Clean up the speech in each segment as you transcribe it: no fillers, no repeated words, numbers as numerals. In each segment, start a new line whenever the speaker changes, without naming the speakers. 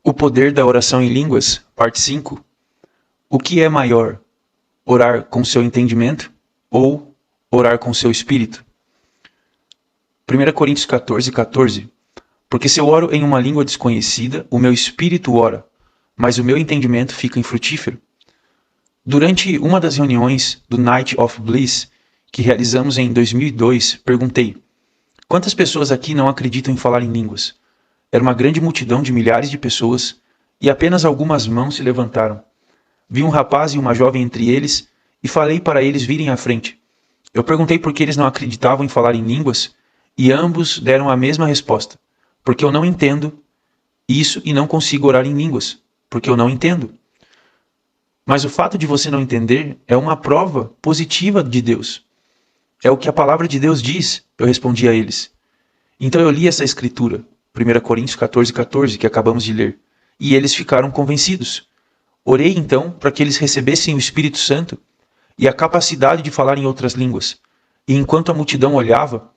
O poder da oração em línguas, parte 5. O que é maior, orar com seu entendimento ou orar com seu espírito? 1 Coríntios 14:14. Porque se eu oro em uma língua desconhecida, o meu espírito ora, mas o meu entendimento fica infrutífero. Durante uma das reuniões do Night of Bliss, que realizamos em 2002, perguntei: quantas pessoas aqui não acreditam em falar em línguas? Era uma grande multidão de milhares de pessoas e apenas algumas mãos se levantaram. Vi um rapaz e uma jovem entre eles e falei para eles virem à frente. Eu perguntei por que eles não acreditavam em falar em línguas e ambos deram a mesma resposta. Porque eu não entendo isso e não consigo orar em línguas. Porque eu não entendo. Mas o fato de você não entender é uma prova positiva de Deus. É o que a palavra de Deus diz, eu respondi a eles. Então eu li essa escritura, 1 Coríntios 14:14, que acabamos de ler, e eles ficaram convencidos. Orei então para que eles recebessem o Espírito Santo e a capacidade de falar em outras línguas. E enquanto a multidão olhava,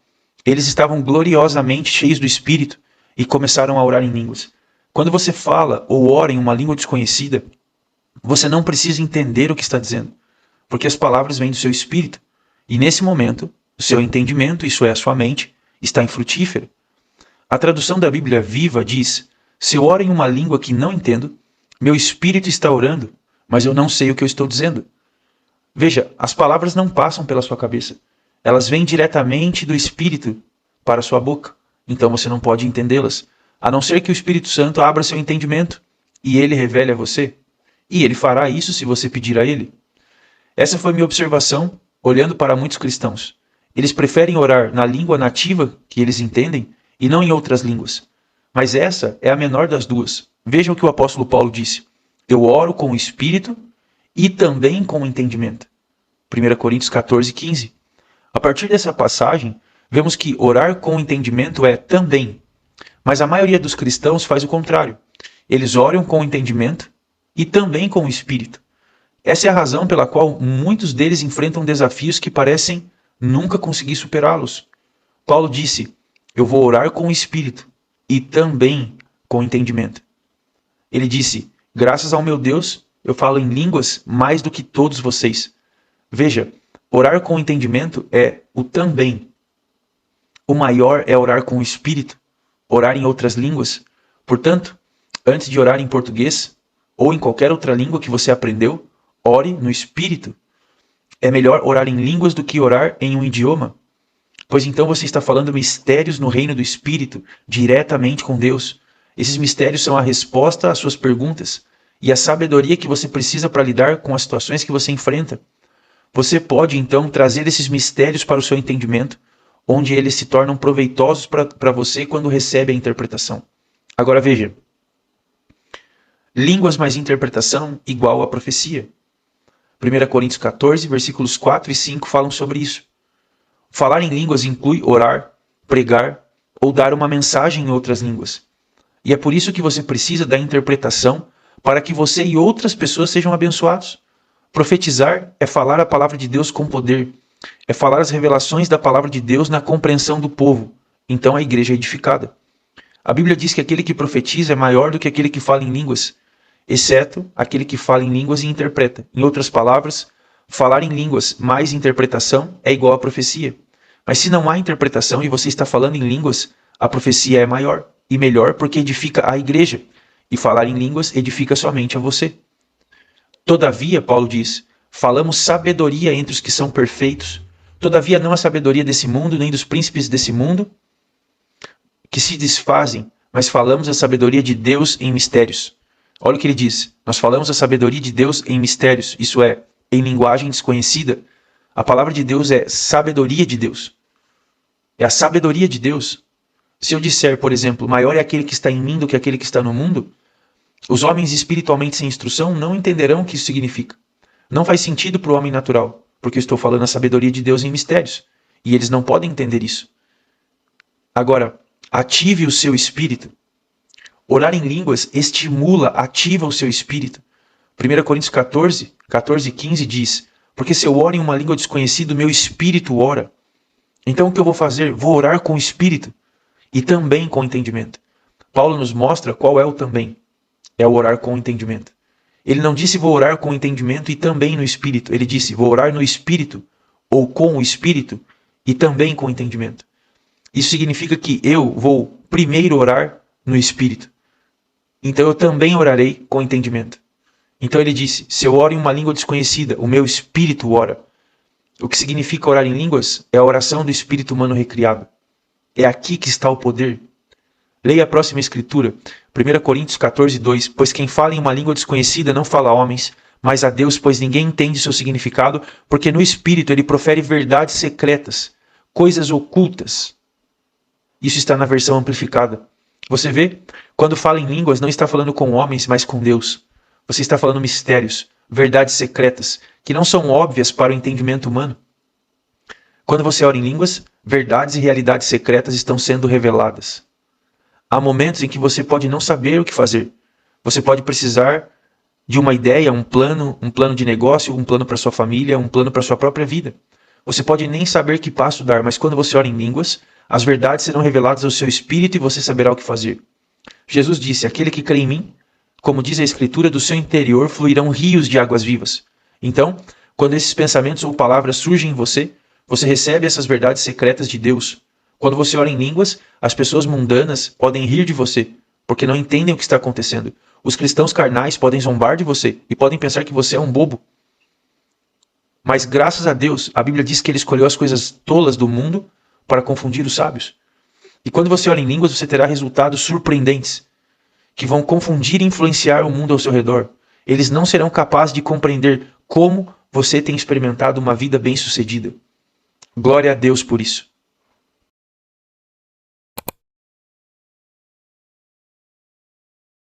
eles estavam gloriosamente cheios do Espírito e começaram a orar em línguas. Quando você fala ou ora em uma língua desconhecida, você não precisa entender o que está dizendo, porque as palavras vêm do seu espírito. E nesse momento, o seu entendimento, isso é a sua mente, está infrutífero. A tradução da Bíblia Viva diz: se eu oro em uma língua que não entendo, meu espírito está orando, mas eu não sei o que eu estou dizendo. Veja, as palavras não passam pela sua cabeça. Elas vêm diretamente do espírito para a sua boca. Então você não pode entendê-las, a não ser que o Espírito Santo abra seu entendimento e ele revele a você. E ele fará isso se você pedir a ele. Essa foi minha observação, olhando para muitos cristãos. Eles preferem orar na língua nativa que eles entendem e não em outras línguas. Mas essa é a menor das duas. Vejam o que o apóstolo Paulo disse: eu oro com o espírito e também com o entendimento. 1 Coríntios 14:15. A partir dessa passagem, vemos que orar com o entendimento é também. Mas a maioria dos cristãos faz o contrário. Eles oram com o entendimento e também com o espírito. Essa é a razão pela qual muitos deles enfrentam desafios que parecem nunca conseguir superá-los. Paulo disse: eu vou orar com o espírito e também com o entendimento. Ele disse: graças ao meu Deus, eu falo em línguas mais do que todos vocês. Veja, orar com o entendimento é o também. O maior é orar com o espírito, orar em outras línguas. Portanto, antes de orar em português ou em qualquer outra língua que você aprendeu, ore no espírito. É melhor orar em línguas do que orar em um idioma, pois então você está falando mistérios no reino do espírito, diretamente com Deus. Esses mistérios são a resposta às suas perguntas e a sabedoria que você precisa para lidar com as situações que você enfrenta. Você pode então trazer esses mistérios para o seu entendimento, onde eles se tornam proveitosos para você quando recebe a interpretação. Agora veja, línguas mais interpretação igual a profecia. 1 Coríntios 14, versículos 4 e 5 falam sobre isso. Falar em línguas inclui orar, pregar ou dar uma mensagem em outras línguas. E é por isso que você precisa da interpretação para que você e outras pessoas sejam abençoados. Profetizar é falar a palavra de Deus com poder. É falar as revelações da palavra de Deus na compreensão do povo. Então a igreja é edificada. A Bíblia diz que aquele que profetiza é maior do que aquele que fala em línguas, exceto aquele que fala em línguas e interpreta. Em outras palavras, falar em línguas mais interpretação é igual a profecia. Mas se não há interpretação e você está falando em línguas, a profecia é maior e melhor porque edifica a igreja. E falar em línguas edifica somente a você. Todavia, Paulo diz, falamos sabedoria entre os que são perfeitos. Todavia não a sabedoria desse mundo, nem dos príncipes desse mundo, que se desfazem, mas falamos a sabedoria de Deus em mistérios. Olha o que ele diz. Nós falamos a sabedoria de Deus em mistérios, isso é, em linguagem desconhecida. A palavra de Deus é sabedoria de Deus. É a sabedoria de Deus. Se eu disser, por exemplo, maior é aquele que está em mim do que aquele que está no mundo, os homens espiritualmente sem instrução não entenderão o que isso significa. Não faz sentido para o homem natural, porque eu estou falando a sabedoria de Deus em mistérios. E eles não podem entender isso. Agora, ative o seu espírito. Orar em línguas estimula, ativa o seu espírito. 1 Coríntios 14 e 15 diz: porque se eu oro em uma língua desconhecida, meu espírito ora. Então o que eu vou fazer? Vou orar com o espírito e também com o entendimento. Paulo nos mostra qual é o também. é o orar com entendimento. Ele não disse vou orar com entendimento e também no Espírito. Ele disse vou orar no Espírito ou com o Espírito e também com entendimento. Isso significa que eu vou primeiro orar no Espírito. Então eu também orarei com entendimento. Então ele disse, se eu oro em uma língua desconhecida, o meu espírito ora. O que significa orar em línguas é a oração do espírito humano recriado. É aqui que está o poder. Leia a próxima escritura, 1 Coríntios 14, 2. Pois quem fala em uma língua desconhecida não fala a homens, mas a Deus, pois ninguém entende seu significado, porque no espírito ele profere verdades secretas, coisas ocultas. Isso está na versão amplificada. Você vê? Quando fala em línguas, não está falando com homens, mas com Deus. Você está falando mistérios, verdades secretas, que não são óbvias para o entendimento humano. Quando você ora em línguas, verdades e realidades secretas estão sendo reveladas. Há momentos em que você pode não saber o que fazer. Você pode precisar de uma ideia, um plano de negócio, um plano para sua família, um plano para sua própria vida. Você pode nem saber que passo dar, mas quando você ora em línguas, as verdades serão reveladas ao seu espírito e você saberá o que fazer. Jesus disse, aquele que crê em mim, como diz a Escritura, do seu interior fluirão rios de águas vivas. Então, quando esses pensamentos ou palavras surgem em você, você recebe essas verdades secretas de Deus. Quando você ora em línguas, as pessoas mundanas podem rir de você, porque não entendem o que está acontecendo. Os cristãos carnais podem zombar de você e podem pensar que você é um bobo. Mas graças a Deus, a Bíblia diz que ele escolheu as coisas tolas do mundo para confundir os sábios. E quando você ora em línguas, você terá resultados surpreendentes, que vão confundir e influenciar o mundo ao seu redor. Eles não serão capazes de compreender como você tem experimentado uma vida bem-sucedida. Glória a Deus por isso.